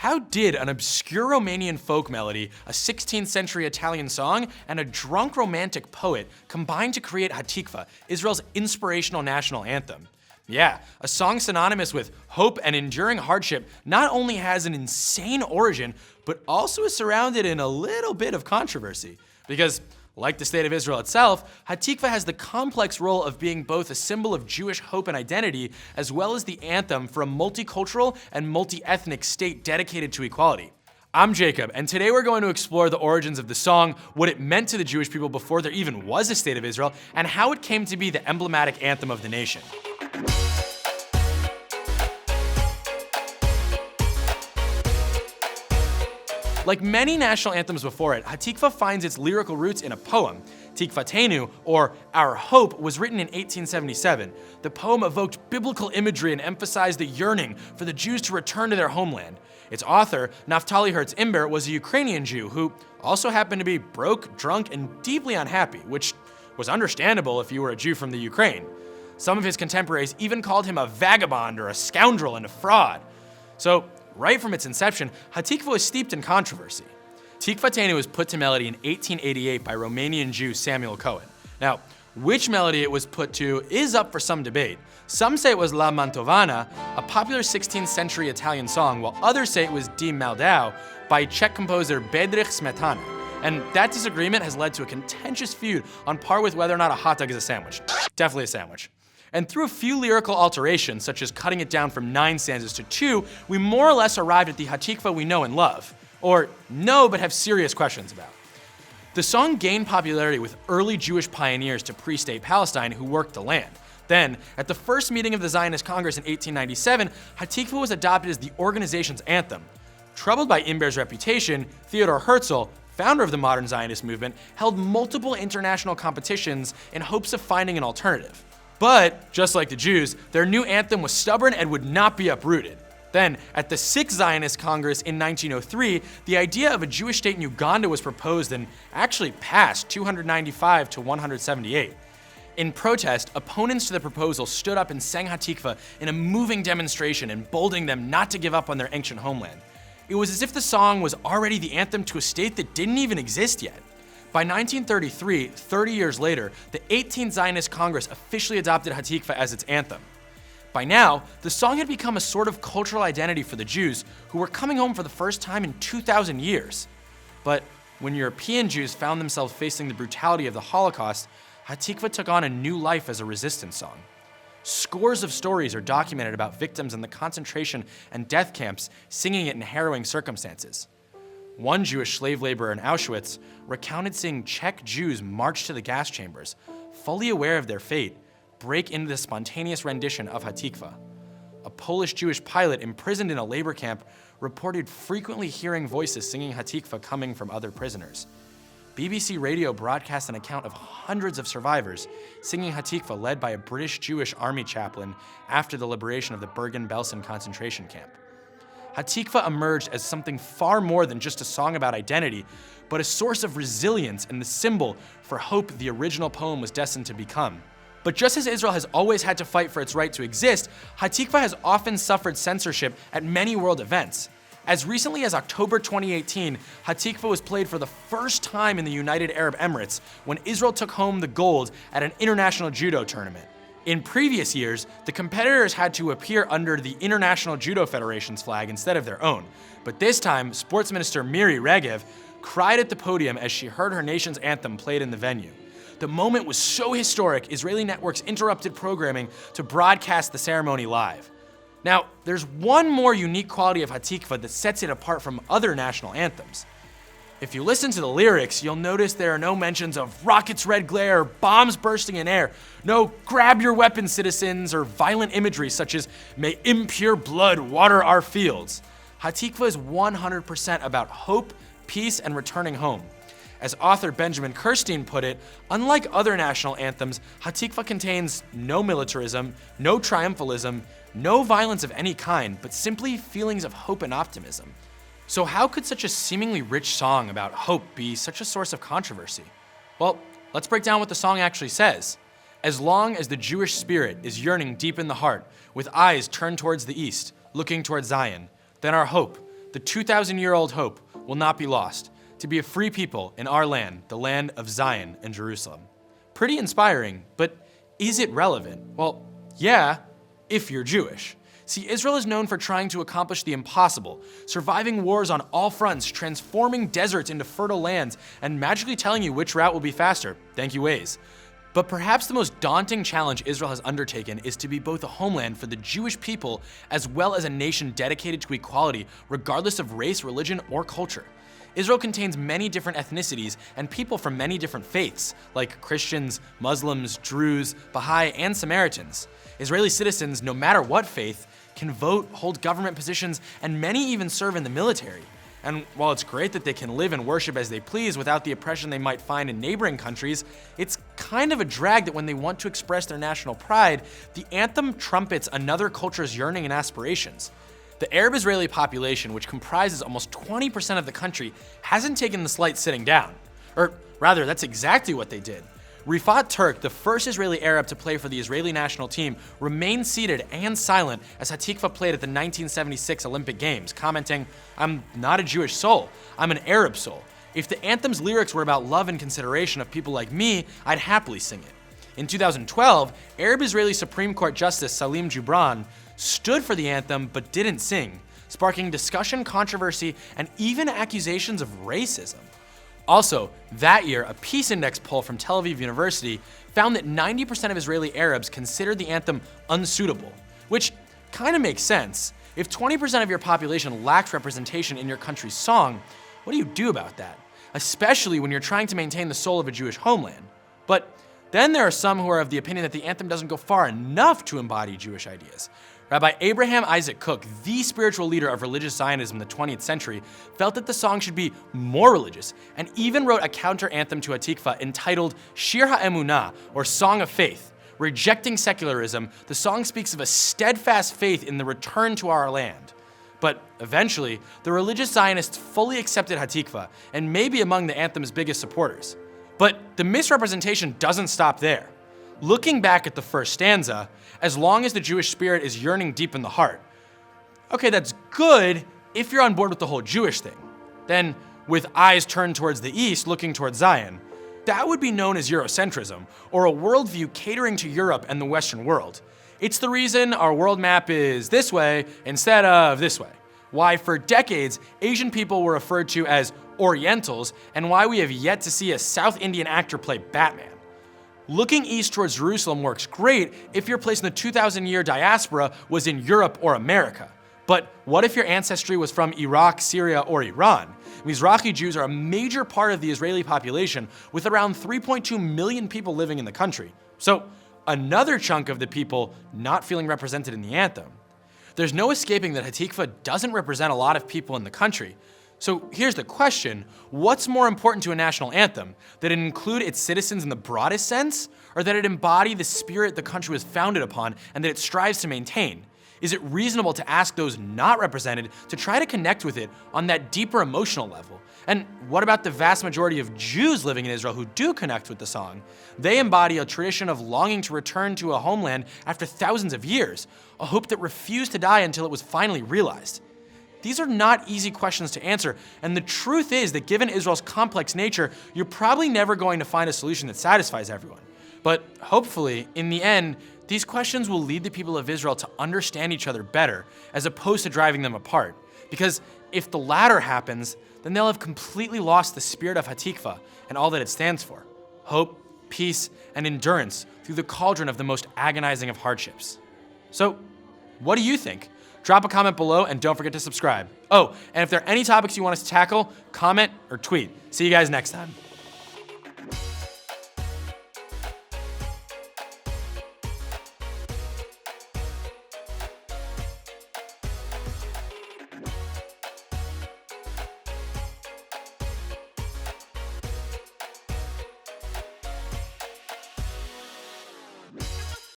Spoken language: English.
How did an obscure Romanian folk melody, a 16th century Italian song, and a drunk romantic poet combine to create Hatikva, Israel's inspirational national anthem? Yeah, a song synonymous with hope and enduring hardship not only has an insane origin, but also is surrounded in a little bit of controversy. Because, like the state of Israel itself, Hatikva has the complex role of being both a symbol of Jewish hope and identity, as well as the anthem for a multicultural and multi-ethnic state dedicated to equality. I'm Jacob, and today we're going to explore the origins of the song, what it meant to the Jewish people before there even was a state of Israel, and how it came to be the emblematic anthem of the nation. Like many national anthems before it, Hatikva finds its lyrical roots in a poem. Tikvatenu, or Our Hope, was written in 1877. The poem evoked biblical imagery and emphasized the yearning for the Jews to return to their homeland. Its author, Naftali Herz Imber, was a Ukrainian Jew who also happened to be broke, drunk, and deeply unhappy, which was understandable if you were a Jew from the Ukraine. Some of his contemporaries even called him a vagabond or a scoundrel and a fraud. So, right from its inception, Hatikva was steeped in controversy. Tikvatenu was put to melody in 1888 by Romanian Jew Samuel Cohen. Now, which melody it was put to is up for some debate. Some say it was La Mantovana, a popular 16th century Italian song, while others say it was Di Maldau by Czech composer Bedřich Smetana. And that disagreement has led to a contentious feud on par with whether or not a hot dog is a sandwich. Definitely a sandwich. And through a few lyrical alterations, such as cutting it down from 9 stanzas to 2, we more or less arrived at the Hatikva we know and love. Or know but have serious questions about. The song gained popularity with early Jewish pioneers to pre-state Palestine who worked the land. Then, at the first meeting of the Zionist Congress in 1897, Hatikva was adopted as the organization's anthem. Troubled by Imber's reputation, Theodor Herzl, founder of the modern Zionist movement, held multiple international competitions in hopes of finding an alternative. But, just like the Jews, their new anthem was stubborn and would not be uprooted. Then, at the 6th Zionist Congress in 1903, the idea of a Jewish state in Uganda was proposed and actually passed 295 to 178. In protest, opponents to the proposal stood up and sang Hatikva in a moving demonstration, emboldening them not to give up on their ancient homeland. It was as if the song was already the anthem to a state that didn't even exist yet. By 1933, 30 years later, the 18th Zionist Congress officially adopted Hatikva as its anthem. By now, the song had become a sort of cultural identity for the Jews who were coming home for the first time in 2,000 years. But when European Jews found themselves facing the brutality of the Holocaust, Hatikva took on a new life as a resistance song. Scores of stories are documented about victims in the concentration and death camps singing it in harrowing circumstances. One Jewish slave laborer in Auschwitz recounted seeing Czech Jews march to the gas chambers, fully aware of their fate, break into the spontaneous rendition of Hatikva. A Polish Jewish pilot imprisoned in a labor camp reported frequently hearing voices singing Hatikva coming from other prisoners. BBC Radio broadcast an account of hundreds of survivors singing Hatikva led by a British Jewish army chaplain after the liberation of the Bergen-Belsen concentration camp. Hatikva emerged as something far more than just a song about identity, but a source of resilience and the symbol for hope the original poem was destined to become. But just as Israel has always had to fight for its right to exist, Hatikva has often suffered censorship at many world events. As recently as October 2018, Hatikva was played for the first time in the United Arab Emirates when Israel took home the gold at an international judo tournament. In previous years, the competitors had to appear under the International Judo Federation's flag instead of their own. But this time, Sports Minister Miri Regev cried at the podium as she heard her nation's anthem played in the venue. The moment was so historic, Israeli networks interrupted programming to broadcast the ceremony live. Now, there's one more unique quality of Hatikva that sets it apart from other national anthems. If you listen to the lyrics, you'll notice there are no mentions of rockets' red glare, bombs bursting in air, no grab your weapons citizens, or violent imagery such as may impure blood water our fields. Hatikva is 100% about hope, peace, and returning home. As author Benjamin Kirstein put it, unlike other national anthems, Hatikva contains no militarism, no triumphalism, no violence of any kind, but simply feelings of hope and optimism. So how could such a seemingly rich song about hope be such a source of controversy? Well, let's break down what the song actually says. As long as the Jewish spirit is yearning deep in the heart, with eyes turned towards the east, looking towards Zion, then our hope, the 2,000-year-old hope will not be lost, to be a free people in our land, the land of Zion and Jerusalem. Pretty inspiring, but is it relevant? Well, yeah, if you're Jewish. See, Israel is known for trying to accomplish the impossible, surviving wars on all fronts, transforming deserts into fertile lands, and magically telling you which route will be faster. Thank you, Waze. But perhaps the most daunting challenge Israel has undertaken is to be both a homeland for the Jewish people as well as a nation dedicated to equality, regardless of race, religion, or culture. Israel contains many different ethnicities and people from many different faiths, like Christians, Muslims, Druze, Baha'i, and Samaritans. Israeli citizens, no matter what faith, can vote, hold government positions, and many even serve in the military. And while it's great that they can live and worship as they please without the oppression they might find in neighboring countries, it's kind of a drag that when they want to express their national pride, the anthem trumpets another culture's yearning and aspirations. The Arab Israeli population, which comprises almost 20% of the country, hasn't taken the slight sitting down. Or rather, that's exactly what they did. Rifat Turk, the first Israeli Arab to play for the Israeli national team, remained seated and silent as Hatikva played at the 1976 Olympic Games, commenting, "I'm not a Jewish soul, I'm an Arab soul. If the anthem's lyrics were about love and consideration of people like me, I'd happily sing it." In 2012, Arab Israeli Supreme Court Justice Salim Jubran stood for the anthem but didn't sing, sparking discussion, controversy, and even accusations of racism. Also, that year, a Peace Index poll from Tel Aviv University found that 90% of Israeli Arabs considered the anthem unsuitable, which kind of makes sense. If 20% of your population lacks representation in your country's song, what do you do about that? Especially when you're trying to maintain the soul of a Jewish homeland. But then there are some who are of the opinion that the anthem doesn't go far enough to embody Jewish ideas. Rabbi Abraham Isaac Kook, the spiritual leader of religious Zionism in the 20th century, felt that the song should be more religious and even wrote a counter anthem to Hatikva entitled Shir HaEmunah, or Song of Faith. Rejecting secularism, the song speaks of a steadfast faith in the return to our land. But eventually, the religious Zionists fully accepted Hatikva and may be among the anthem's biggest supporters. But the misrepresentation doesn't stop there. Looking back at the first stanza, as long as the Jewish spirit is yearning deep in the heart. Okay, that's good if you're on board with the whole Jewish thing. Then, with eyes turned towards the east, looking towards Zion, that would be known as Eurocentrism, or a worldview catering to Europe and the Western world. It's the reason our world map is this way instead of this way. Why for decades, Asian people were referred to as Orientals, and why we have yet to see a South Indian actor play Batman. Looking east towards Jerusalem works great if your place in the 2,000-year diaspora was in Europe or America. But what if your ancestry was from Iraq, Syria, or Iran? Mizrahi Jews are a major part of the Israeli population, with around 3.2 million people living in the country. So another chunk of the people not feeling represented in the anthem. There's no escaping that Hatikva doesn't represent a lot of people in the country. So here's the question: what's more important to a national anthem? That it include its citizens in the broadest sense, or that it embody the spirit the country was founded upon and that it strives to maintain? Is it reasonable to ask those not represented to try to connect with it on that deeper emotional level? And what about the vast majority of Jews living in Israel who do connect with the song? They embody a tradition of longing to return to a homeland after thousands of years, a hope that refused to die until it was finally realized. These are not easy questions to answer, and the truth is that given Israel's complex nature, you're probably never going to find a solution that satisfies everyone. But hopefully, in the end, these questions will lead the people of Israel to understand each other better, as opposed to driving them apart. Because if the latter happens, then they'll have completely lost the spirit of Hatikva and all that it stands for: hope, peace, and endurance through the cauldron of the most agonizing of hardships. So, what do you think? Drop a comment below and don't forget to subscribe. Oh, and if there are any topics you want us to tackle, comment or tweet. See you guys next time.